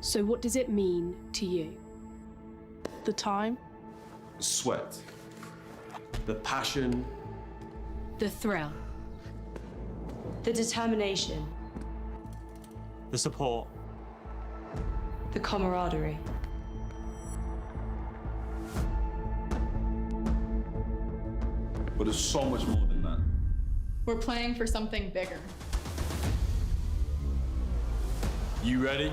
So what does it mean to you? The time, The sweat, the passion, The thrill. The determination. the support, The camaraderie. but there's so much more than that. We're playing for something bigger. You ready?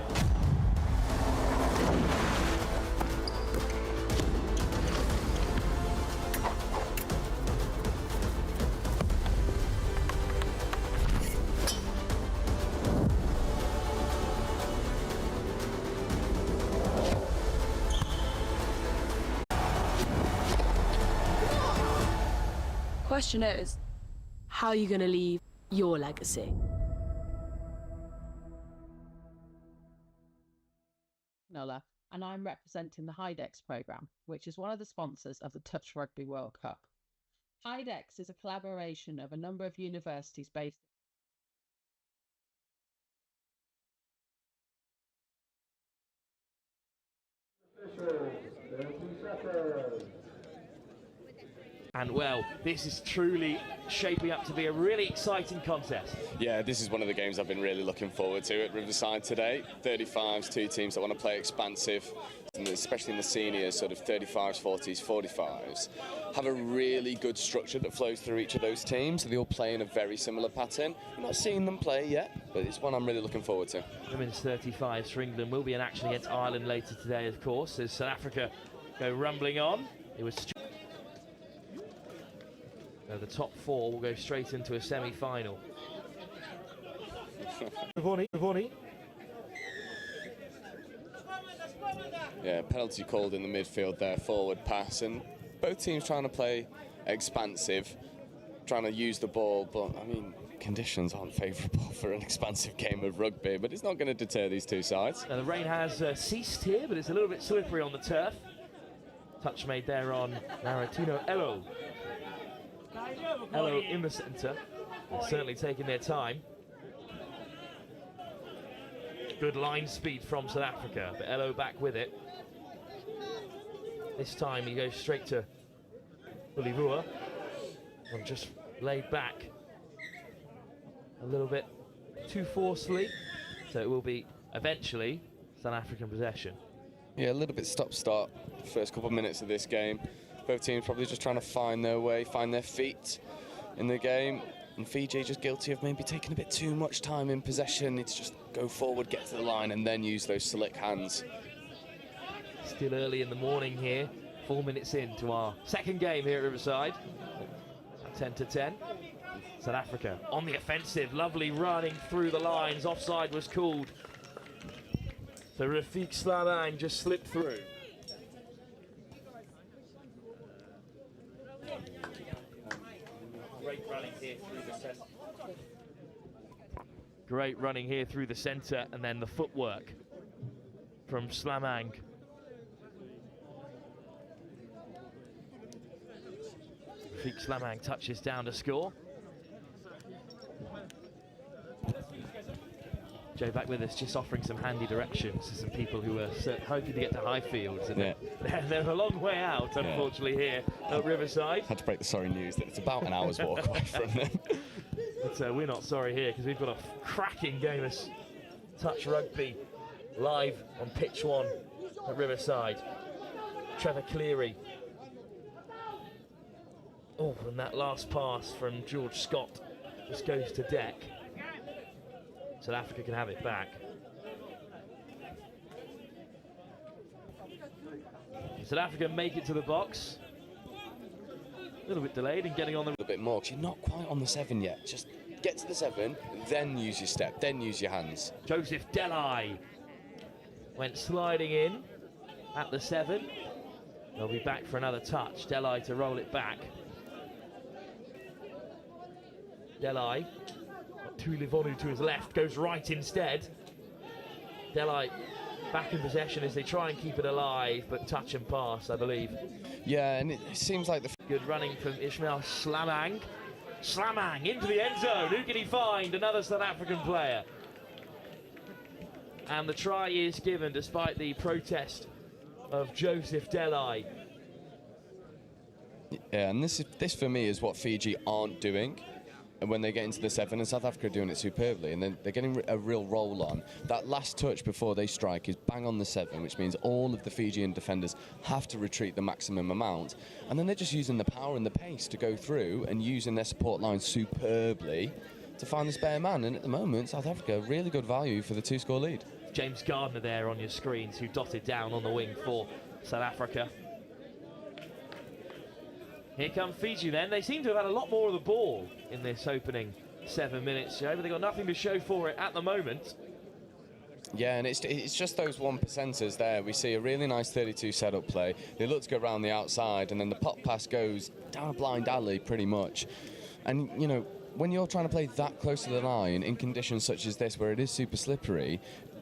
question is, how are you going to leave your legacy? Nola, and I'm representing the HIDEX programme, which is one of the sponsors of the Touch Rugby World Cup. HIDEX is a collaboration of a number of universities based And well, this is truly shaping up to be a really exciting contest. Yeah, this is one of the games I've been really looking forward to at Riverside today. 35s, two teams that want to play expansive, and especially in the seniors, sort of 35s, 40s, 45s. Have a really good structure that flows through each of those teams. So they all play in a very similar pattern. We're not seeing them play yet, but it's one I'm really looking forward to. Women's 35s for England will be in action against Ireland later today, of course, as South Africa go rumbling on. It was the top four will go straight into a semi-final. Ravoni. Yeah, penalty called in the midfield there, forward pass, and both teams trying to play expansive, trying to use the ball, but I mean, conditions aren't favourable for an expansive game of rugby, but it's not going to deter these two sides. Now the rain has ceased here, but it's a little bit slippery on the turf. Touch made there on Maratino Elo. Elo in the centre. They're certainly taking their time. Good line speed from South Africa, but Elo back with it. This time he goes straight to Bulivua and just laid back a little bit too forcefully, so it will be eventually South African possession. Yeah, a little bit stop-start the first couple of minutes of this game. Both teams probably just trying to find their way, find their feet in the game. And Fiji just guilty of maybe taking a bit too much time in possession. It's just go forward, get to the line, and then use those slick hands. Still early in the morning here, 4 minutes into our second game here at Riverside. At 10 to 10. South Africa on the offensive, lovely running through the lines. Offside was called. So Rafiq Slamang just slipped through. Great running here through the centre. Great running here through the centre, and then the footwork from Slamang. Rafiq Slamang touches down to score. Joe back with us, just offering some handy directions to some people who are hoping to get to Highfields. And they're a long way out, unfortunately, here at Riverside. Had to break the sorry news that it's about an hour's walk away from them. But we're not sorry here, because we've got a cracking game of touch rugby live on pitch 1 at Riverside. Trevor Cleary. Oh, and that last pass from George Scott just goes to deck. South Africa can have it back. South Africa make it to the box. A little bit delayed in getting on the... A little bit more, because you're not quite on the 7 yet. Just get to the 7, then use your step, then use your hands. Joseph Delai went sliding in at the 7. They'll be back for another touch. Delai to roll it back. Delai, got Tulivonu to his left, goes right instead. Delai back in possession as they try and keep it alive, but touch and pass, I believe. Yeah, and it seems like the... Good running from Ismail Slamang. Slamang into the end zone. Who can he find? Another South African player. And the try is given despite the protest of Joseph Delai. Yeah, and this for me is what Fiji aren't doing. And when they get into the 7, and South Africa are doing it superbly, and then they're getting a real roll on. That last touch before they strike is bang on the 7, which means all of the Fijian defenders have to retreat the maximum amount. And then they're just using the power and the pace to go through and using their support line superbly to find the spare man. And at the moment, South Africa, really good value for the 2-score lead. James Gardner there on your screens, who dotted down on the wing for South Africa. Here come Fiji then. They seem to have had a lot more of the ball in this opening 7 minutes, Joe, but they've got nothing to show for it at the moment. Yeah, and it's just those 1%ers there. We see a really nice 32 setup play. They look to go around the outside, and then the pop pass goes down a blind alley pretty much. And, you know, when you're trying to play that close to the line in conditions such as this where it is super slippery,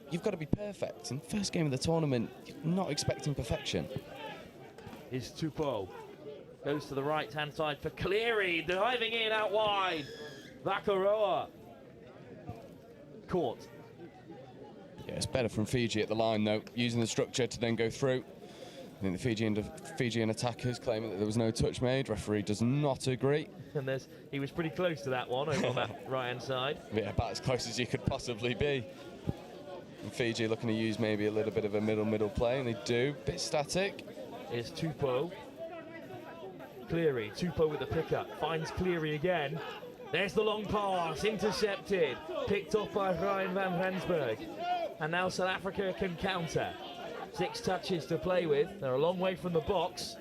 you've got to be perfect. And first game of the tournament, you're not expecting perfection. Is Tupou. Goes to the right-hand side for Cleary, diving in out wide. Vakaroa. Caught. Yeah, it's better from Fiji at the line, though, using the structure to then go through. I think the Fijian attackers claiming that there was no touch made. Referee does not agree. And he was pretty close to that one over on that right-hand side. Yeah, about as close as you could possibly be. And Fiji looking to use maybe a little bit of a middle play, and they do. Bit static. Is Tupou. Cleary, Tupou with the pickup, finds Cleary again. There's the long pass, intercepted, picked off by Ryan van Rensburg. And now South Africa can counter. 6 touches to play with. They're a long way from the box.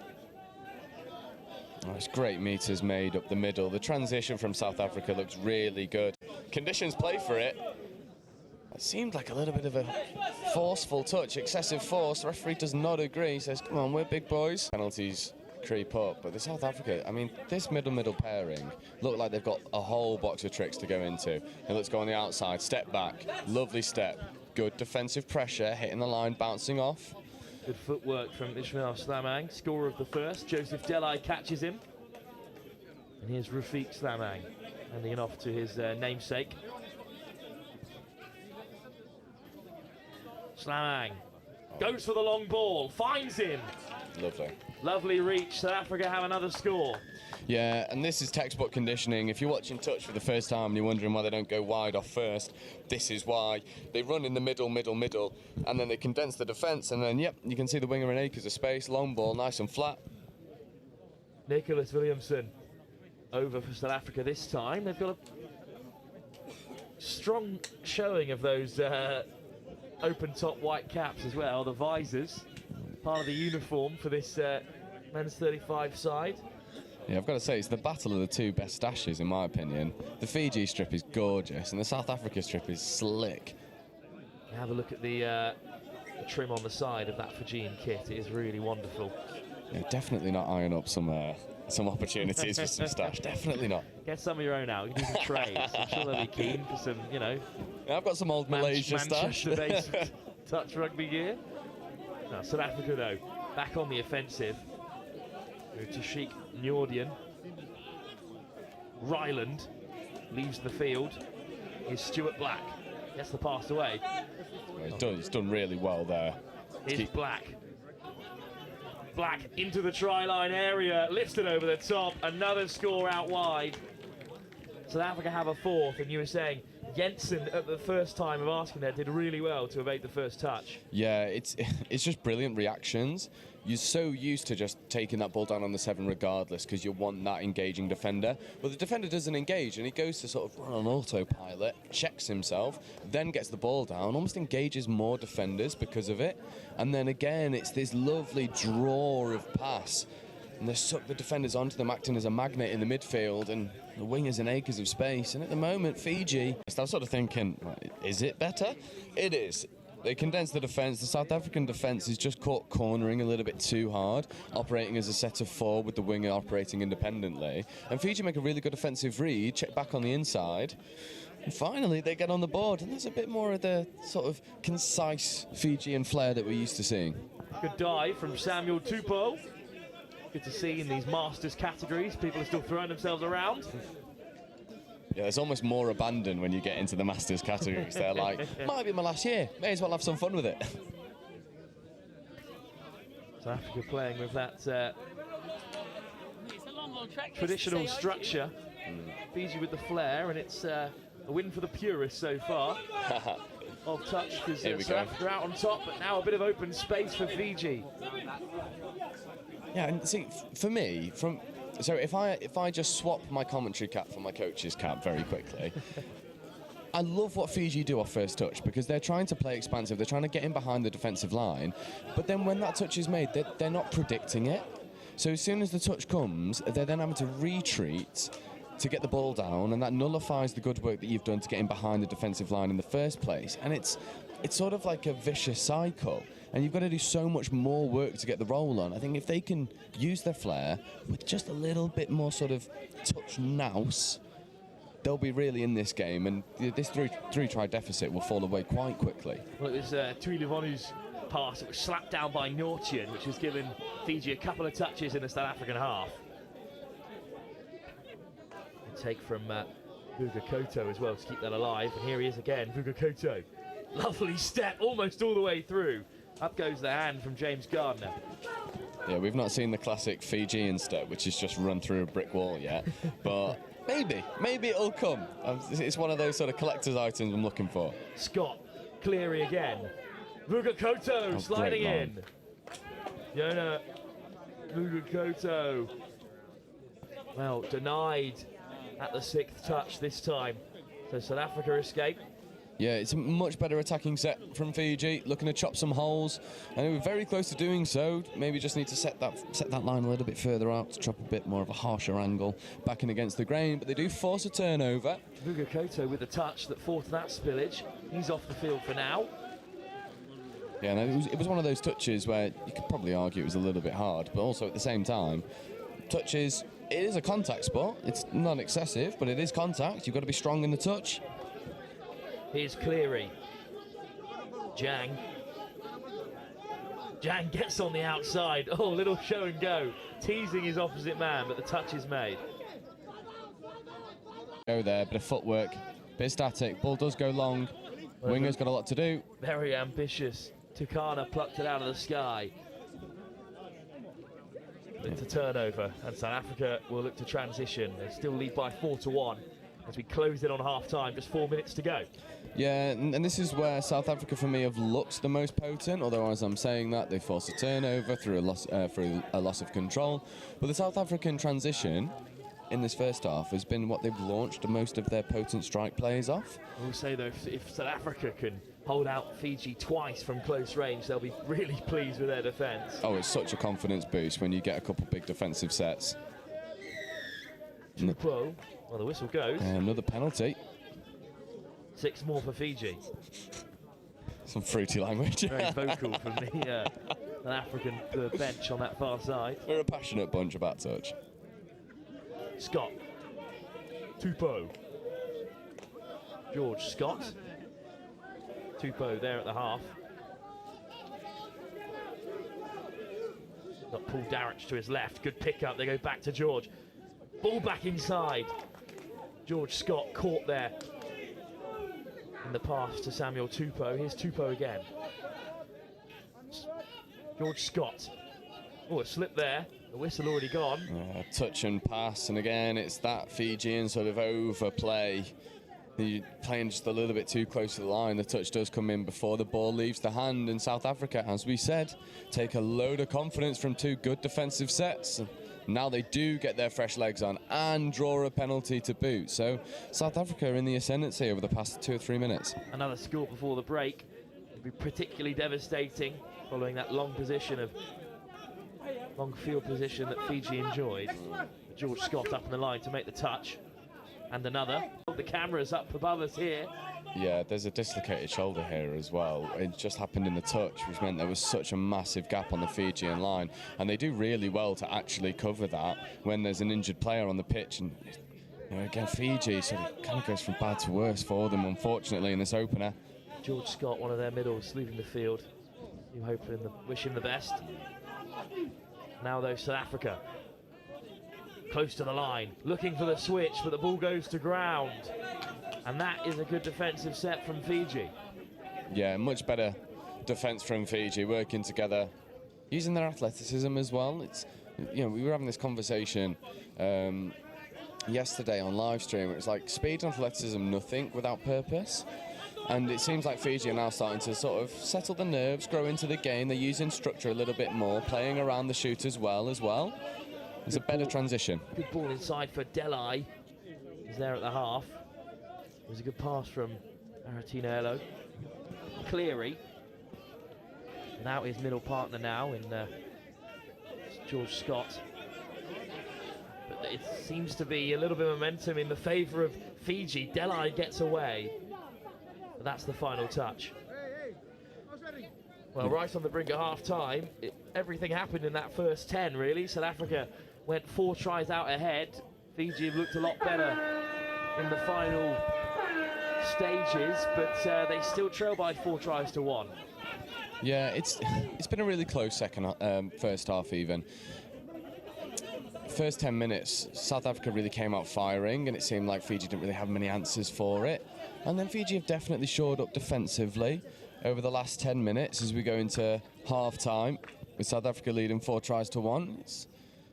Oh, it's great meters made up the middle. The transition from South Africa looks really good. Conditions play for it. It seemed like a little bit of a forceful touch, excessive force. The referee does not agree. He says, come on, we're big boys. Penalties creep up, but the South Africa, I mean, this middle pairing look like they've got a whole box of tricks to go into. And let's go on the outside, step back, lovely step, good defensive pressure, hitting the line, bouncing off. Good footwork from Ismail Slamang, scorer of the first. Joseph Delai catches him. And here's Rafiq Slamang, handing it off to his namesake. Slamang goes for the long ball, finds him. Lovely. Lovely reach. South Africa have another score. Yeah, and this is textbook conditioning. If you're watching touch for the first time and you're wondering why they don't go wide off first, this is why. They run in the middle, and then they condense the defence, and then, yep, you can see the winger in acres of space. Long ball, nice and flat. Nicholas Williamson over for South Africa this time. They've got a strong showing of those open-top white caps as well, the visors. Part of the uniform for this men's 35 side. Yeah, I've got to say, it's the battle of the 2 best stashes, in my opinion. The Fiji strip is gorgeous, and the South Africa strip is slick. Have a look at the trim on the side of that Fijian kit. It is really wonderful. Yeah, definitely not eyeing up some opportunities for some stash. Definitely not. Get some of your own out. You can do some trades. I'm sure they'll be keen for some, you know. Yeah, I've got some old Malaysia stash. Manchester-based touch rugby gear. Now, South Africa, though, back on the offensive. Tashik Njordian. Ryland leaves the field. Is Stuart Black. Gets the pass away. He's done really well there. Here's Black. Black into the try-line area. Lifts it over the top. Another score out wide. South Africa have a 4th, and you were saying Jensen at the first time of asking there did really well to evade the first touch. Yeah, it's just brilliant reactions. You're so used to just taking that ball down on the 7 regardless because you want that engaging defender. Well, the defender doesn't engage and he goes to sort of run on autopilot, checks himself, then gets the ball down, almost engages more defenders because of it. And then again, it's this lovely draw of pass. And they suck the defenders onto them, acting as a magnet in the midfield, and the wingers in acres of space. And at the moment, Fiji, I'm sort of thinking, is it better? It is. They condense the defence. The South African defence is just caught cornering a little bit too hard, operating as a set of 4 with the winger operating independently. And Fiji make a really good offensive read, check back on the inside. And finally, they get on the board. And there's a bit more of the sort of concise Fijian flair that we're used to seeing. Good dive from Samuel Tupou. Good to see in these Masters categories. People are still throwing themselves around. Yeah, there's almost more abandon when you get into the Masters categories. They're like, might be my last year, may as well have some fun with it. South Africa playing with that traditional structure. Fiji with the flair, and it's a win for the purists so far of touch, because South Africa out on top, but now a bit of open space for Fiji. Yeah, and see, for me, so if I just swap my commentary cap for my coach's cap very quickly, I love what Fiji do off first touch, because they're trying to play expansive, they're trying to get in behind the defensive line, but then when that touch is made, they're not predicting it. So as soon as the touch comes, they're then having to retreat to get the ball down, and that nullifies the good work that you've done to get in behind the defensive line in the first place. And it's sort of like a vicious cycle, and you've got to do so much more work to get the roll on. I think if they can use their flair with just a little bit more sort of touch nous, they'll be really in this game, and this three-try deficit will fall away quite quickly. Well, it was Tui Livonu's pass that was slapped down by Nortian, which has given Fiji a couple of touches in the South African half. Take from Vuga Koto as well to keep that alive, and here he is again, Vuga Koto. Lovely step, almost all the way through. Up goes the hand from James Gardner. Yeah, we've not seen the classic Fijian step, which is just run through a brick wall yet, but maybe it'll come. It's one of those sort of collector's items I'm looking for. Scott, Cleary again. Vuga Koto sliding in. Yona, Vuga Koto. Well, denied at the 6th touch this time. So South Africa escape. Yeah, it's a much better attacking set from Fiji, looking to chop some holes, and they were very close to doing so. Maybe just need to set that line a little bit further out to chop a bit more of a harsher angle back in against the grain, but they do force a turnover. Vuga Koto with the touch that forced that spillage. He's off the field for now. Yeah, and it was one of those touches where you could probably argue it was a little bit hard, but also at the same time, touches, it is a contact sport. It's not excessive, but it is contact. You've got to be strong in the touch. Here's Cleary. Jang gets on the outside. Oh, little show and go. Teasing his opposite man, but the touch is made. Go there, bit of footwork, bit static. Ball does go long. Winger's got a lot to do. Very ambitious. Tukana plucked it out of the sky. It's a turnover, and South Africa will look to transition. They still lead by 4-1 as we close it on half-time, just 4 minutes to go. Yeah, and this is where South Africa, for me, have looked the most potent, although as I'm saying that, they forced a turnover through a loss of control. But the South African transition in this first half has been what they've launched most of their potent strike plays off. I will say, though, if South Africa can hold out Fiji twice from close range, they'll be really pleased with their defence. Oh, it's such a confidence boost when you get a couple big defensive sets. Well, the whistle goes. Another penalty. 6 more for Fiji. Some fruity language. Very vocal from the South African bench on that far side. We're a passionate bunch about touch. Scott. Tupou. George Scott. Tupou there at the half. Got Paul Darrich to his left. Good pick up. They go back to George. Ball back inside. George Scott caught there in the pass to Samuel Tupou. Here's Tupou again. George Scott. Oh, a slip there. The whistle already gone. Touch and pass, and again, it's that Fijian sort of overplay. You're playing just a little bit too close to the line. The touch does come in before the ball leaves the hand, and South Africa, as we said, take a load of confidence from 2 good defensive sets. Now they do get their fresh legs on and draw a penalty to boot. So South Africa are in the ascendancy over the past 2 or 3 minutes. Another score before the break would be particularly devastating following that long field position that Fiji enjoyed. George Scott up in the line to make the touch. And another. The camera's up above us here. Yeah, there's a dislocated shoulder here as well. It just happened in the touch, which meant there was such a massive gap on the Fijian line. And they do really well to actually cover that when there's an injured player on the pitch. And again, Fiji sort of kind of goes from bad to worse for them, unfortunately, in this opener. George Scott, one of their middles, leaving the field. You hope and wish him the best. Now, though, South Africa. close to the line, looking for the switch, but the ball goes to ground. And that is a good defensive set from Fiji. Yeah, much better defence from Fiji, working together, using their athleticism as well. It's, you know, we were having this conversation yesterday on live stream. It's like speed and athleticism, nothing without purpose. And it seems like Fiji are now starting to sort of settle the nerves, grow into the game. They're using structure a little bit more, playing around the shoot as well. It's a better transition. Good ball inside for Delai. He's there at the half. It was a good pass from Aratinello. Cleary. Without his middle partner now in George Scott. But it seems to be a little bit of momentum in the favour of Fiji. Delai gets away. But that's the final touch. Well, right on the brink of half-time, everything happened in that first 10, really. South Africa went 4 tries out ahead. Fiji have looked a lot better in the final stages, but they still trail by 4 tries to 1. Yeah, it's been a really close first half even. First 10 minutes, South Africa really came out firing, and it seemed like Fiji didn't really have many answers for it. And then Fiji have definitely shored up defensively over the last 10 minutes as we go into half-time, with South Africa leading 4 tries to 1.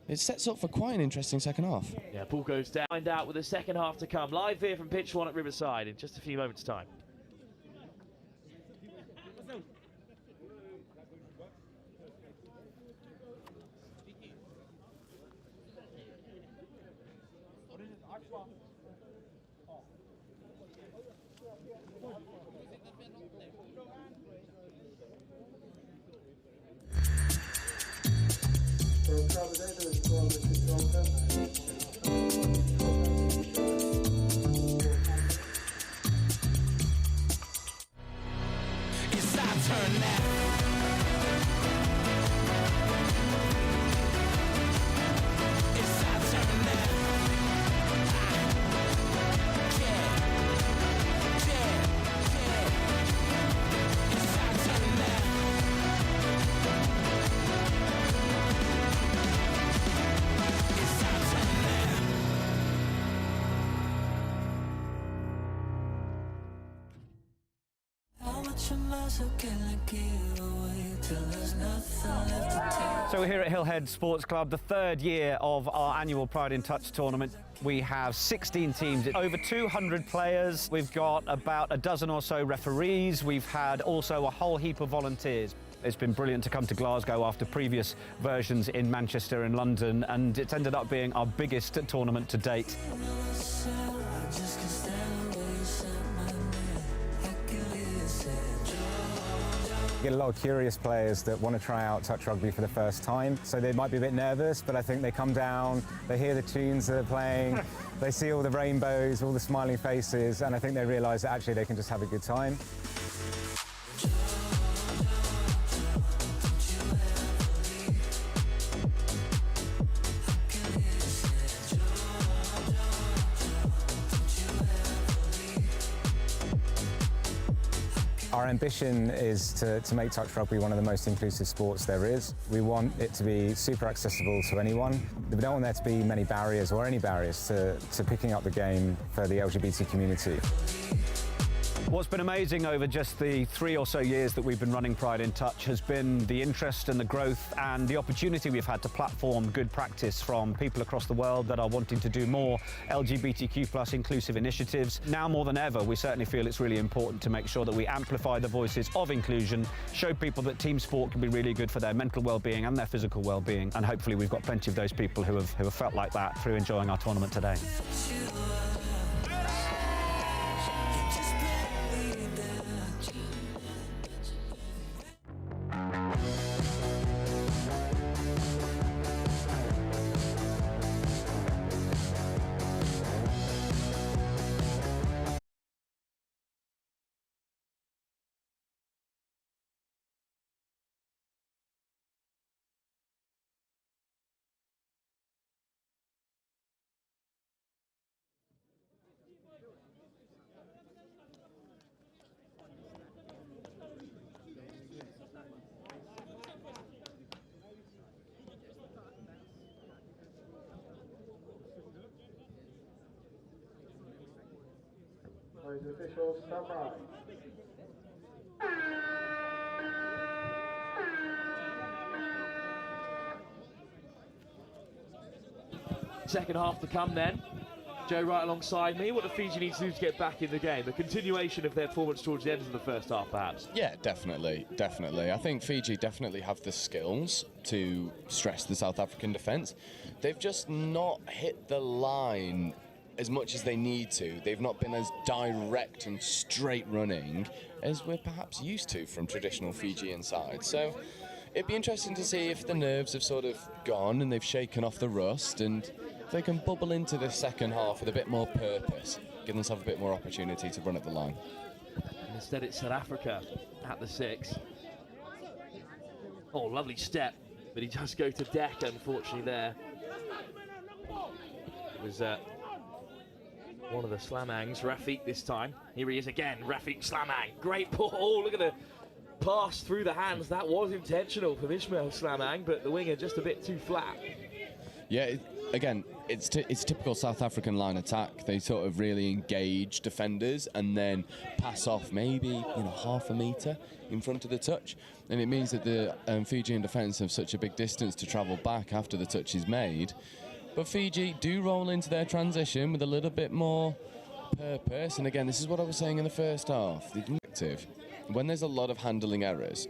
It sets up for quite an interesting second half. Yeah, ball goes down. Find out with the second half to come. Live here from pitch 1 at Riverside in just a few moments' time. So we're here at Hillhead Sports Club, the 3rd year of our annual Pride in Touch tournament. We have 16 teams, over 200 players. We've got about a dozen or so referees. We've had also a whole heap of volunteers. It's been brilliant to come to Glasgow after previous versions in Manchester and London, and it's ended up being our biggest tournament to date. You get a lot of curious players that want to try out touch rugby for the first time, so they might be a bit nervous, but I think they come down, they hear the tunes that are playing, they see all the rainbows, all the smiling faces, and I think they realise that actually they can just have a good time. Our ambition is to make touch rugby one of the most inclusive sports there is. We want it to be super accessible to anyone. We don't want there to be many barriers or any barriers to picking up the game for the LGBT community. What's been amazing over just the 3 or so years that we've been running Pride in Touch has been the interest and the growth and the opportunity we've had to platform good practice from people across the world that are wanting to do more LGBTQ+ inclusive initiatives. Now more than ever, we certainly feel it's really important to make sure that we amplify the voices of inclusion, show people that team sport can be really good for their mental well-being and their physical well-being, and hopefully we've got plenty of those people who have felt like that through enjoying our tournament today. Second half to come then. Joe right alongside me. What do Fiji need to do to get back in the game? A continuation of their performance towards the end of the first half, perhaps? Yeah, definitely. I think Fiji definitely have the skills to stress the South African defence. They've just not hit the line as much as they need to. They've not been as direct and straight running as we're perhaps used to from traditional Fijian sides. So it'd be interesting to see if the nerves have sort of gone and they've shaken off the rust, and they can bubble into this second half with a bit more purpose, give themselves a bit more opportunity to run at the line. And instead it's South Africa at the 6. Oh, lovely step, but he does go to deck, unfortunately, there. It was one of the Slamangs, Rafiq this time. Here he is again, Rafiq Slamang. Great ball. Oh, look at the pass through the hands. That was intentional from Ismail Slamang, but the winger just a bit too flat. Yeah, again, it's typical South African line attack. They sort of really engage defenders and then pass off maybe half a metre in front of the touch, and it means that the Fijian defence have such a big distance to travel back after the touch is made. But Fiji do roll into their transition with a little bit more purpose, and again, this is what I was saying in the first half. When there's a lot of handling errors,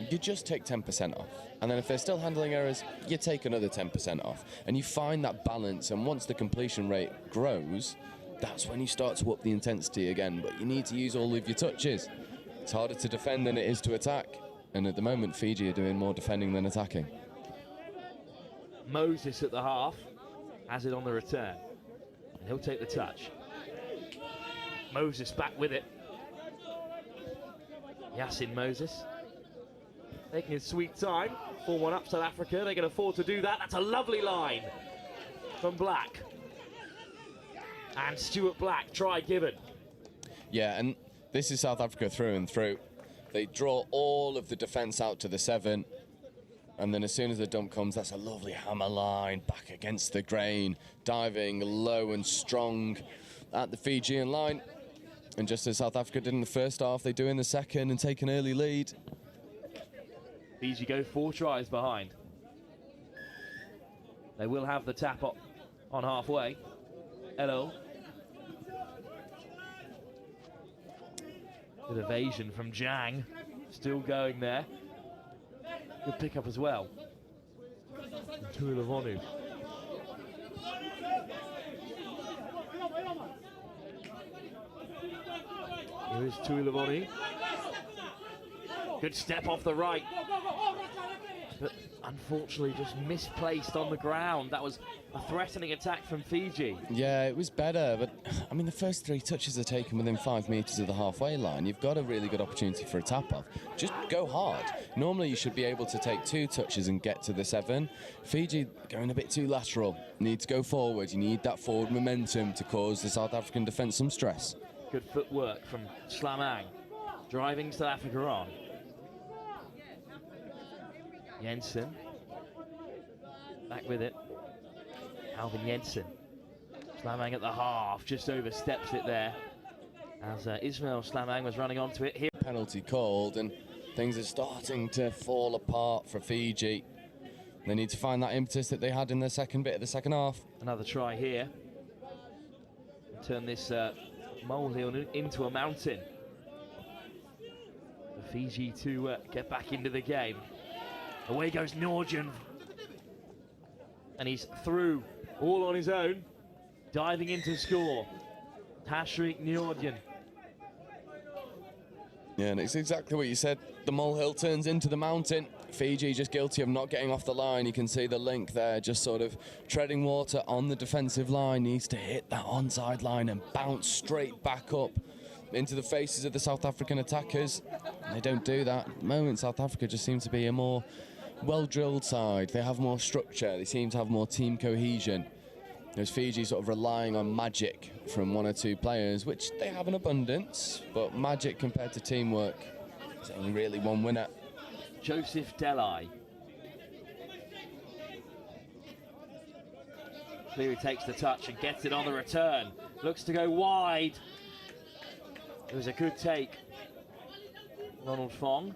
you just take 10% off. And then if there's still handling errors, you take another 10% off. And you find that balance, and once the completion rate grows, that's when you start to up the intensity again. But you need to use all of your touches. It's harder to defend than it is to attack. And at the moment, Fiji are doing more defending than attacking. Moses at the half has it on the return. And he'll take the touch. Moses back with it. Yasin Moses taking his sweet time. 4-1 up South Africa. They can afford to do that. That's a lovely line from Black. And Stuart Black, try given. Yeah, and this is South Africa through and through. They draw all of the defence out to the 7. And then as soon as the dump comes, that's a lovely hammer line back against the grain, diving low and strong at the Fijian line. And just as South Africa did in the first half, they do in the second and take an early lead. Fiji go 4 tries behind. They will have the tap up on halfway. Hello. Good evasion from Jang. Still going there. Good pickup as well. Tuilavonu. Here is Tuilavonu. Good step off the right. But unfortunately just misplaced on the ground. That was a threatening attack from Fiji. Yeah, it was better, but I mean the first 3 touches are taken within 5 metres of the halfway line. You've got a really good opportunity for a tap-off. Just go hard. Normally you should be able to take 2 touches and get to the 7. Fiji going a bit too lateral. Need to go forward. You need that forward momentum to cause the South African defence some stress. Good footwork from Slamang. Driving South Africa on. Jensen. Back with it. Alvin Jensen. Slamang at the half, just oversteps it there. As Ismail Slamang was running onto it here. Penalty called, and things are starting to fall apart for Fiji. They need to find that impetus that they had in the second bit of the second half. Another try here. Turn this molehill into a mountain. For Fiji to get back into the game. Away goes Nordjan. And he's through, all on his own. Diving into score. Tashreeq Nordjan. Yeah, and it's exactly what you said. The molehill turns into the mountain. Fiji just guilty of not getting off the line. You can see the link there, just sort of treading water on the defensive line. Needs to hit that onside line and bounce straight back up into the faces of the South African attackers. And they don't do that. At the moment, South Africa just seems to be a more well-drilled side. They have more structure. They seem to have more team cohesion. There's Fiji sort of relying on magic from 1 or 2 players, which they have in abundance, but magic compared to teamwork is only really one winner. Joseph Delai. Cleary takes the touch and gets it on the return. Looks to go wide. It was a good take. Ronald Fong.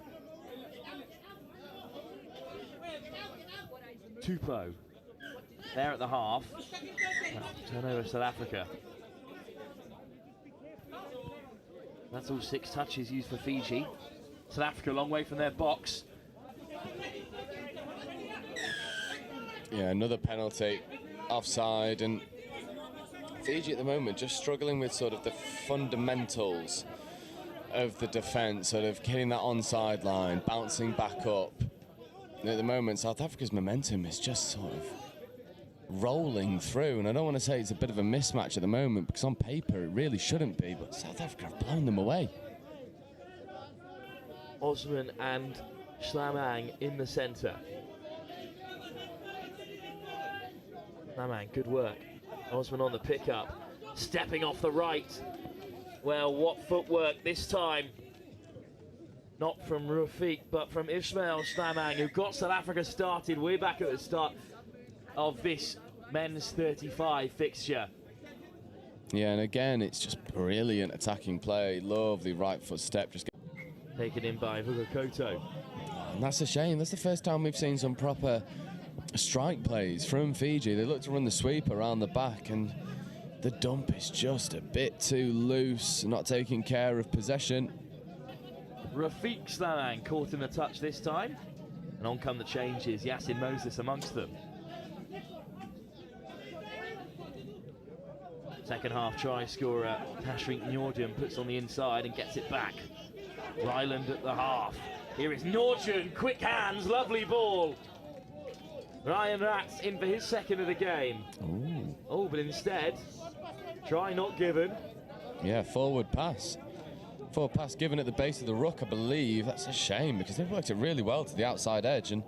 Tupou there at the half. Turnover South Africa. That's all 6 touches used for Fiji. South Africa a long way from their box. Yeah, another penalty, offside, and Fiji at the moment just struggling with sort of the fundamentals of the defence, sort of hitting that onside line, bouncing back up. And at the moment, South Africa's momentum is just sort of rolling through, and I don't want to say it's a bit of a mismatch at the moment, because on paper it really shouldn't be, but South Africa have blown them away. Osman and Schlamang in the centre. Schlamang, good work. Osman on the pickup, stepping off the right. Well, what footwork this time. Not from Rafiq, but from Ismail Schlamang, who got South Africa started way back at the start of this men's 35 fixture. Yeah, and again, it's just brilliant attacking play. Lovely right foot step. Just taken in by Vugakoto. And that's a shame. That's the first time we've seen some proper strike plays from Fiji. They look to run the sweep around the back, and the dump is just a bit too loose, not taking care of possession. Rafiq Schlamang caught in the touch this time. And on come the changes, Yasin Moses amongst them. Second half try scorer Tashreeq Nordjan puts on the inside and gets it back. Ryland at the half. Here is Nordjan, quick hands, lovely ball. Ryan Rats in for his second of the game. Ooh. Oh, but instead, try not given. Yeah, forward pass. Forward pass given at the base of the ruck, I believe. That's a shame, because they've worked it really well to the outside edge, and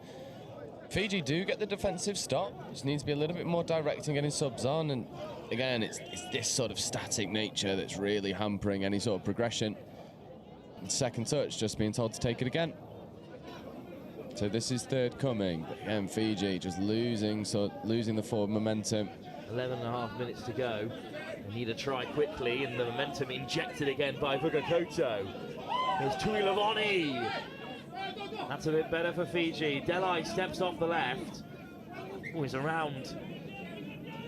Fiji do get the defensive stop. Just needs to be a little bit more direct and getting subs on, and again, it's this sort of static nature that's really hampering any sort of progression. And second touch, just being told to take it again. So this is third coming, and Fiji just losing the forward momentum. 11.5 minutes to go. They need a try quickly, and the momentum injected again by Vugakoto. There's Tuilavoni. That's a bit better for Fiji. Delai steps off the left. Oh, he's around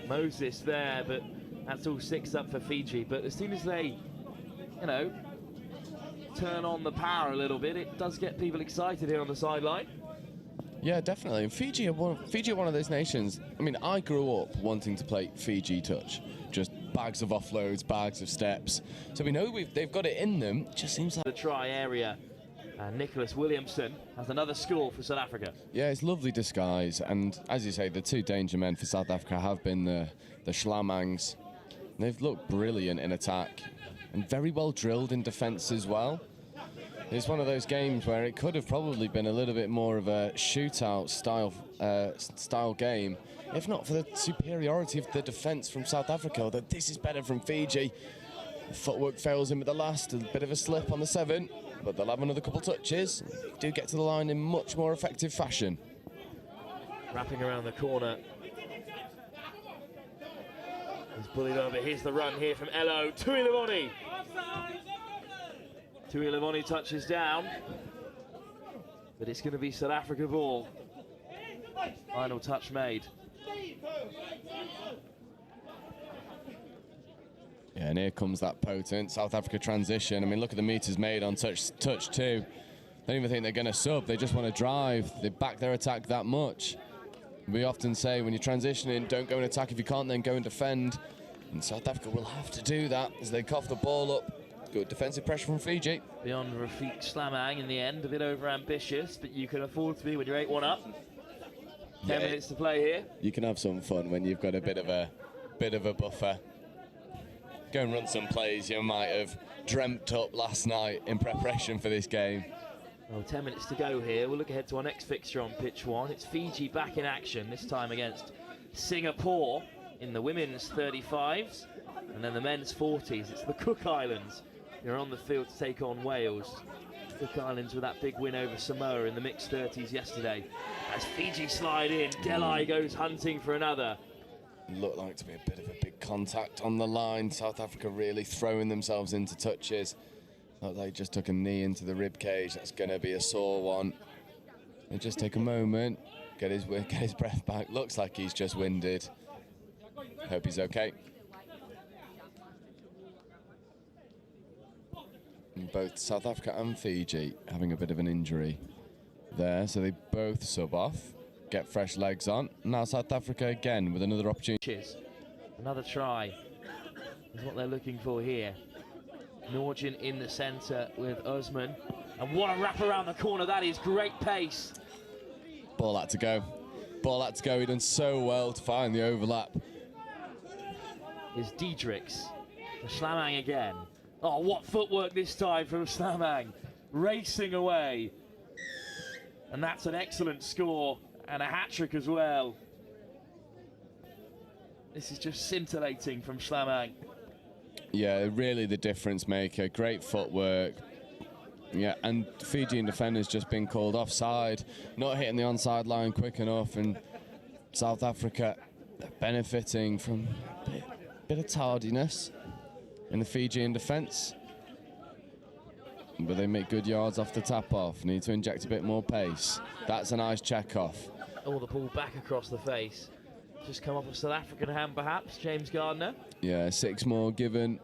Moses there, but that's all 6 up for Fiji. But as soon as they, turn on the power a little bit, it does get people excited here on the sideline. Yeah, definitely. And Fiji are one of those nations. I mean, I grew up wanting to play Fiji touch. Just bags of offloads, bags of steps. So we know they've got it in them. It just seems like the try area. Nicholas Williamson has another score for South Africa. Yeah, it's lovely disguise. And as you say, the 2 danger men for South Africa have been the Schlamangs. They've looked brilliant in attack and very well drilled in defence as well. It's one of those games where it could have probably been a little bit more of a shootout style game, if not for the superiority of the defence from South Africa. That this is better from Fiji. The footwork fails him at the last, a bit of a slip on the 7, but they'll have another couple touches. Do get to the line in much more effective fashion. Wrapping around the corner. He's bullied over. Here's the run here from Elo. Tuilavoni. Tuilavoni touches down, but it's going to be South Africa ball. Final touch made. Yeah, and here comes that potent South Africa transition. I mean, look at the meters made on touch 2. They don't even think they're going to sub. They just want to drive. They back their attack that much. We often say when you're transitioning, don't go and attack. If you can't, then go and defend. And South Africa will have to do that as they cough the ball up. Good defensive pressure from Fiji. Beyond Rafiq Schlamang in the end, a bit over-ambitious, but you can afford to be when you're 8-1 up. 10 minutes to play here. You can have some fun when you've got a bit of a buffer. Go and run some plays you might have dreamt up last night in preparation for this game. Well, 10 minutes to go here. We'll look ahead to our next fixture on pitch 1. It's Fiji back in action, this time against Singapore in the women's 35s, and then the men's 40s. It's the Cook Islands. You're on the field to take on Wales. Cook Islands with that big win over Samoa in the mixed 30s yesterday. As Fiji slide in, Delai goes hunting for another. Looked like to be a bit of a big contact on the line. South Africa really throwing themselves into touches. Look, they just took a knee into the rib cage. That's going to be a sore one. He'll just take a moment, get his breath back. Looks like he's just winded. Hope he's okay. And both South Africa and Fiji having a bit of an injury there, so they both sub off, get fresh legs on. Now South Africa again with another opportunity. Another try is what they're looking for here. Norgin in the centre with Usman. And what a wrap around the corner. That is great pace. Ball had to go. Ball had to go. He done so well to find the overlap. Is Diedrichs. For Slamang again. Oh, what footwork this time from Slamang. Racing away. And that's an excellent score. And a hat-trick as well. This is just scintillating from Slamang. Yeah, really the difference maker. Great footwork. Yeah, and Fijian defenders just been called offside, not hitting the onside line quick enough, and South Africa benefiting from a bit of tardiness in the Fijian defence. But they make good yards off the tap off. Need to inject a bit more pace. That's a nice check off. Oh, the ball back across the face. Just come off a South African hand, perhaps. James Gardner. Yeah, 6 more given.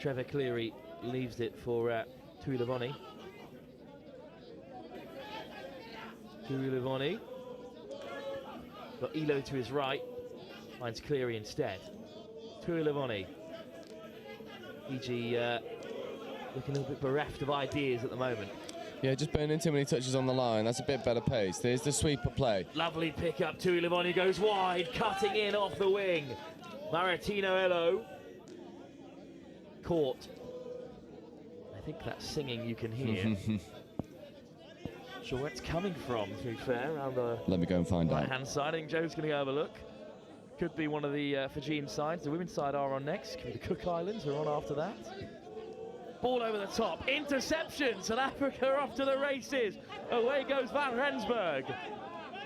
Trevor Cleary leaves it for Tuilivoni. Tuilivoni. Got Elo to his right. Finds Cleary instead. Tuilivoni. Fiji looking a little bit bereft of ideas at the moment. Yeah, just burning too many touches on the line. That's a bit better pace. There's the sweeper play. Lovely pick up. Tuilivoni goes wide, cutting in off the wing. Maratino Elo. Caught. I think that's singing you can hear. Not sure where it's coming from, to be fair, around the Let me go and find out. right-hand side. I think Joe's going to go have a look. Could be one of the Fijian sides. The women's side are on next. Could be the Cook Islands who are on after that. Ball over the top. Interception. South Africa off to the races. Away goes Van Rensburg.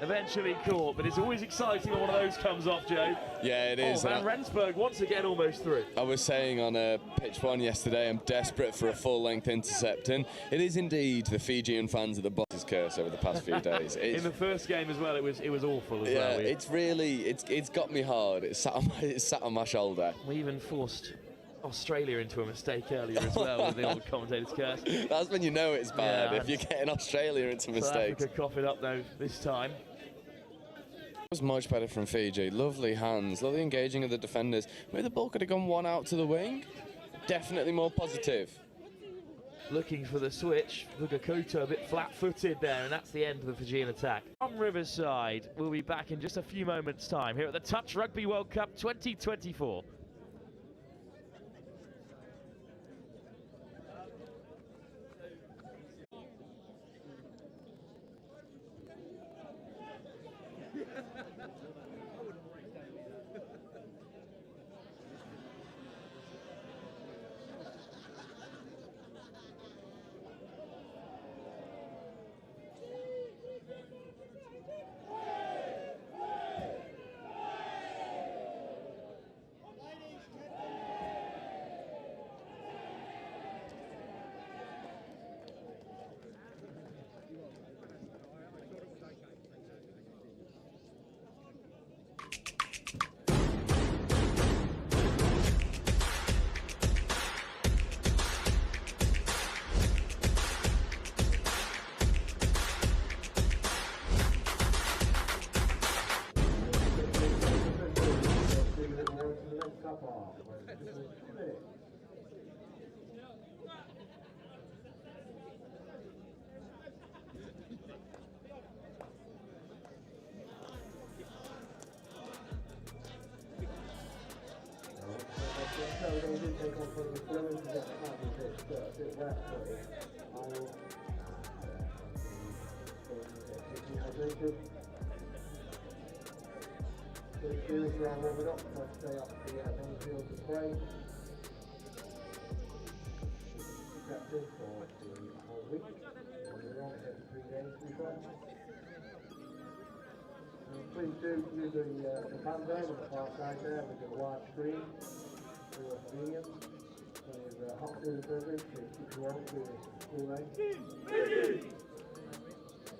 Eventually caught, but it's always exciting when one of those comes off, Joe. Yeah, it is. Van Rensburg once again almost through. I was saying on pitch 1 yesterday, I'm desperate for a full-length intercept, and it is indeed the Fijian fans of the boss's curse over the past few days. In the first game as well, it was awful as well. Yeah, it's really it's got me hard. It's sat on my shoulder. We even forced Australia into a mistake earlier as well with the old commentator's curse. That's when you know it's bad, Yeah, if you're getting Australia into mistakes. South Africa cough it up though this time. It was much better from Fiji. Lovely hands, lovely engaging of the defenders. Maybe the ball could have gone one out to the wing. Definitely more positive. Looking for the switch. Vugakuto a bit flat-footed there, and that's the end of the Fijian attack. From Riverside, we'll be back in just a few moments' time here at the Touch Rugby World Cup 2024. Please do use the band there on the far side there with the wide screen for your convenience. with hot food and beverage to keep you warm for your school night.